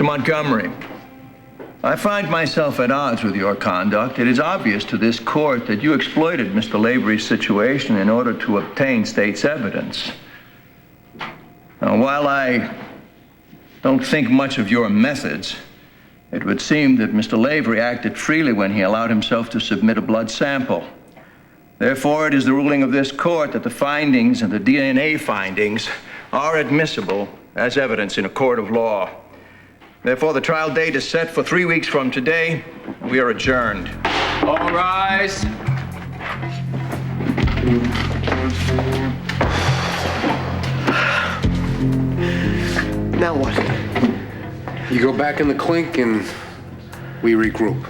Mr. Montgomery, I find myself at odds with your conduct. It is obvious to this court that you exploited Mr. Lavery's situation in order to obtain state's evidence. Now, while I don't think much of your methods, it would seem that Mr. Lavery acted freely when he allowed himself to submit a blood sample. Therefore, it is the ruling of this court that the findings and the DNA findings are admissible as evidence in a court of law. Therefore, the trial date is set for 3 weeks from today. We are adjourned. All rise. Now what? You go back in the clink and we regroup.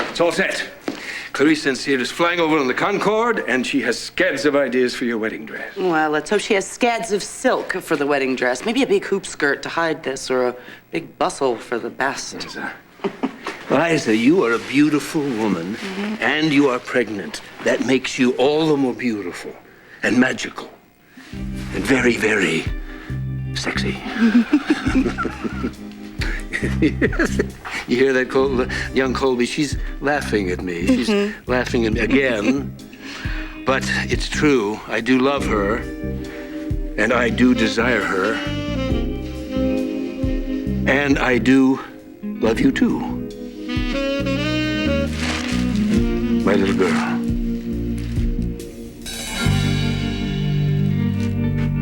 It's all set. Clarice Sincere is flying over on the Concorde, and she has scads of ideas for your wedding dress. Well, let's hope she has scads of silk for the wedding dress. Maybe a big hoop skirt to hide this, or a big bustle for the best. Liza. Liza, you are a beautiful woman, and you are pregnant. That makes you all the more beautiful and magical and very, very sexy. You hear that, young Colby? She's laughing at me. She's laughing at me again. But it's true. I do love her, and I do desire her, and I do love you too, my little girl.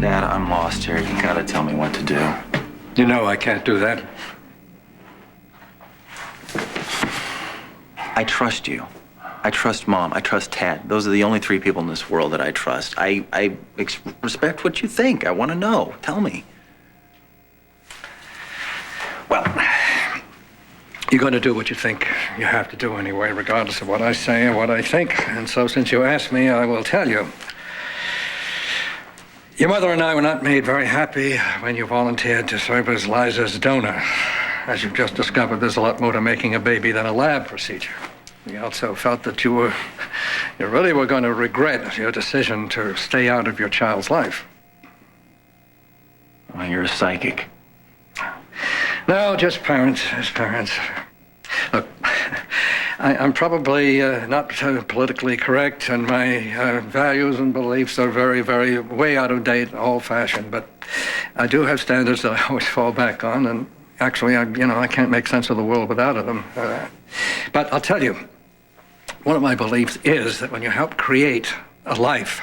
Dad, I'm lost here. You gotta tell me what to do. You know I can't do that. I trust you. I trust Mom. I trust Tad. Those are the only three people in this world that I trust. I respect what you think. I want to know. Tell me. Well, you're going to do what you think you have to do anyway, regardless of what I say or what I think. And so since you asked me, I will tell you. Your mother and I were not made very happy when you volunteered to serve as Liza's donor. As you've just discovered, there's a lot more to making a baby than a lab procedure. We also felt that you really were going to regret your decision to stay out of your child's life. Well, you're a psychic. No, just parents, Look, I'm probably not politically correct, and my values and beliefs are very, very way out of date, old-fashioned, but I do have standards that I always fall back on, and actually, I can't make sense of the world without them. But I'll tell you, one of my beliefs is that when you help create a life,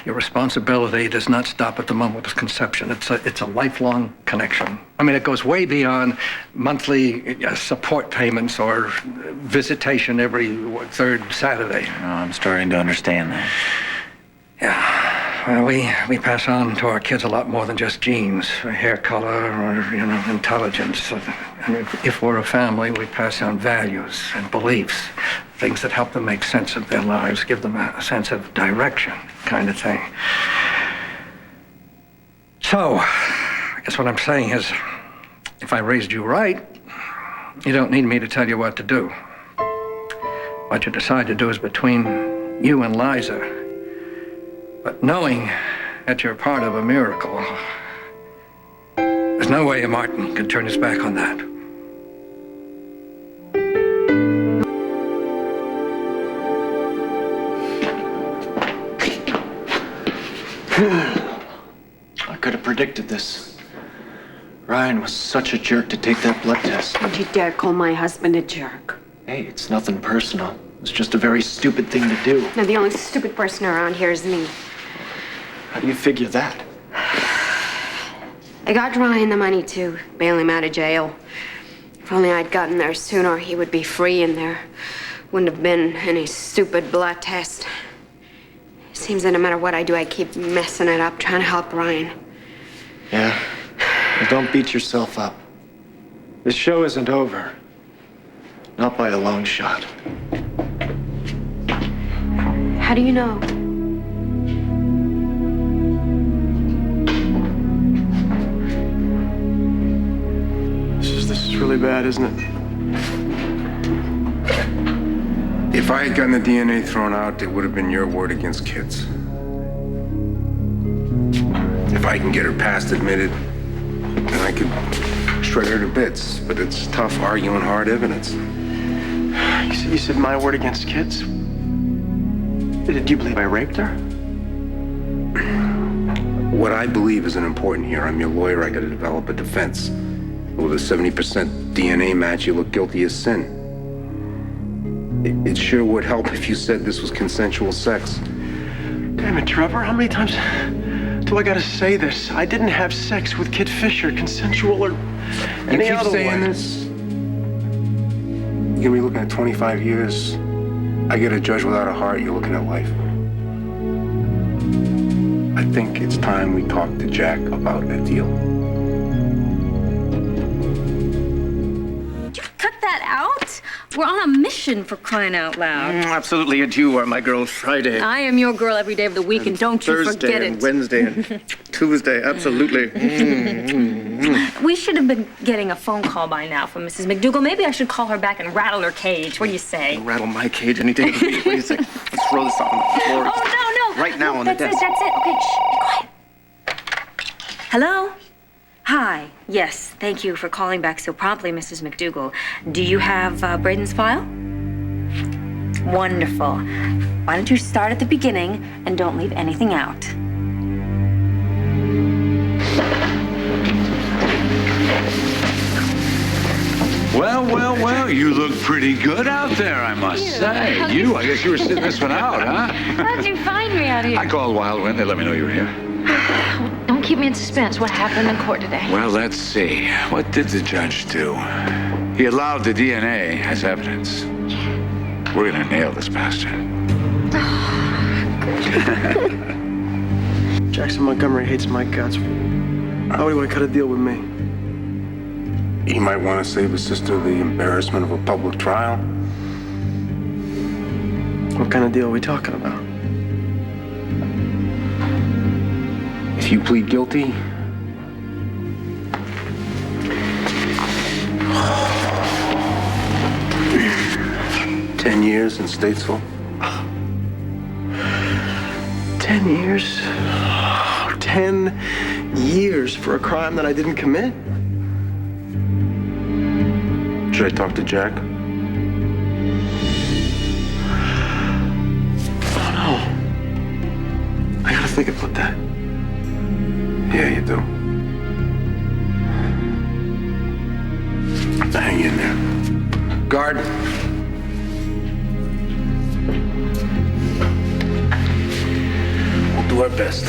your responsibility does not stop at the moment of conception. It's a lifelong connection. I mean, it goes way beyond monthly support payments or visitation every third Saturday. Oh, I'm starting to understand that. Yeah. Well, we pass on to our kids a lot more than just genes, or hair color, or, intelligence. And if we're a family, we pass on values and beliefs, things that help them make sense of their lives, give them a sense of direction, kind of thing. So, I guess what I'm saying is, if I raised you right, you don't need me to tell you what to do. What you decide to do is between you and Liza. But knowing that you're part of a miracle, there's no way Martin can turn his back on that. I could have predicted this. Ryan was such a jerk to take that blood test. Don't you dare call my husband a jerk. Hey, it's nothing personal. It's just a very stupid thing to do. Now, the only stupid person around here is me. How do you figure that? I got Ryan the money to bail him out of jail. If only I'd gotten there sooner, he would be free and there wouldn't have been any stupid blood test. It seems that no matter what I do, I keep messing it up, trying to help Ryan. Yeah. Well, don't beat yourself up. This show isn't over. Not by a long shot. How do you know? This is really bad, isn't it? If I had gotten the DNA thrown out, it would have been your word against Kit's. If I can get her past admitted, then I could shred her to bits. But it's tough arguing hard evidence. You said my word against kids? Do you believe I raped her? What I believe isn't important here. I'm your lawyer. I got to develop a defense. With a 70% DNA match, you look guilty as sin. It sure would help if you said this was consensual sex. Damn it, Trevor. How many times do I gotta say this? I didn't have sex with Kid Fisher, consensual or You any keep other saying way. this, you're gonna be looking at 25 years. I get a judge without a heart, you're looking at life. I think it's time we talk to Jack about a deal. Cut that out. We're on a mission, for crying out loud. Absolutely, and you are my girl Friday. I am your girl every day of the week, and don't you Thursday forget and it. Wednesday and Tuesday, absolutely. We should have been getting a phone call by now from Mrs. McDougal. Maybe I should call her back and rattle her cage. What do you say? Rattle my cage any day of the week. What do you think? Let's throw this on the floor. Oh, no. Right now on the That's desk. That's it. Okay, shh, be quiet. Hello? Hi. Yes, thank you for calling back so promptly, Mrs. McDougal. Do you have Braden's file? Wonderful. Why don't you start at the beginning and don't leave anything out? Well, you look pretty good out there, I must say. I guess you were sitting this one out, huh? How'd you find me out here? I called Wild Wind. They let me know you were here. Don't keep me in suspense. What happened in court today? Well, let's see. What did the judge do? He allowed the DNA as evidence. We're gonna nail this bastard. Jackson Montgomery hates my guts. How would he want to cut a deal with me? He might want to save his sister the embarrassment of a public trial. What kind of deal are we talking about? If you plead guilty, $10 years in Statesville. 10 years? 10 years for a crime that I didn't commit? Should I talk to Jack? Oh, no. I gotta think about that. Yeah, you do. Hang in there. Guard. We'll do our best.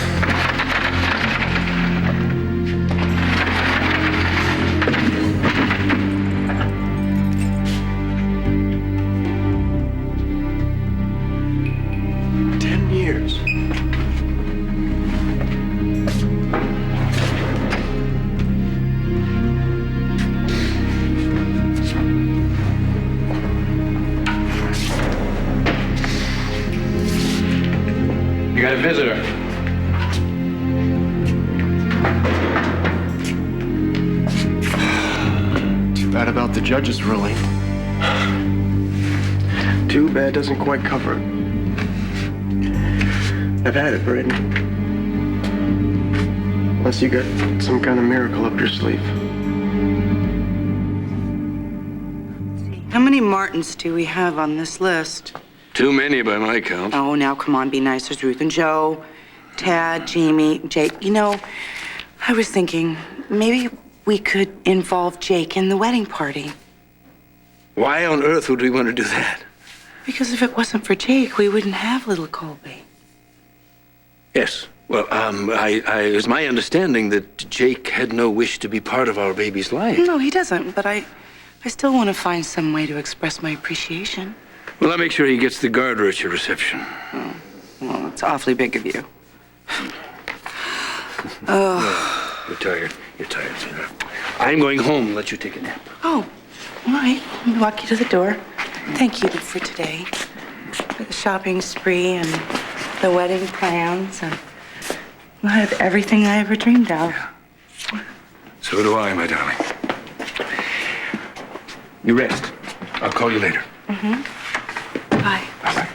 You got a visitor. Too bad about the judge's ruling. Too bad doesn't quite cover it. I've had it, Braden. Unless you got some kind of miracle up your sleeve. How many Martins do we have on this list? Too many by my count. Oh, now come on, be nice. There's Ruth and Joe, Tad, Jamie, Jake. You know, I was thinking maybe we could involve Jake in the wedding party. Why on earth would we want to do that? Because if it wasn't for Jake, we wouldn't have little Colby. Yes. Well, it was my understanding that Jake had no wish to be part of our baby's life. No, he doesn't, but I still want to find some way to express my appreciation. Well, I'll make sure he gets the garter at your reception. Oh, well, it's awfully big of you. Oh. You're tired. You're tired, Sarah. I'm going home and let you take a nap. Oh, all right. Let me walk you to the door. Thank you for today. For the shopping spree and the wedding plans. And we'll have everything I ever dreamed of. So do I, my darling. You rest. I'll call you later. Mm-hmm. Bye. Bye-bye.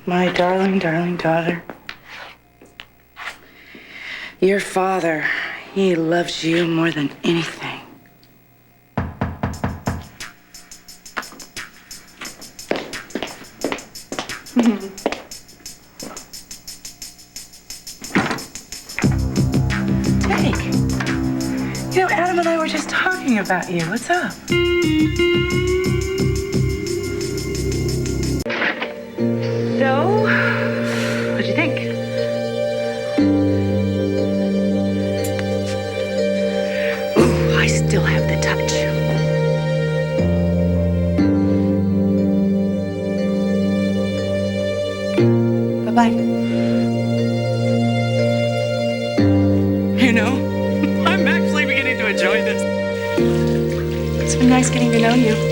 My darling, darling daughter. Your father, he loves you more than anything. Jake, you know, Adam and I were just talking about you. What's up? So, what'd you think? Ooh, I still have the touch. Bye-bye. You know, I'm actually beginning to enjoy this. It's been nice getting to know you.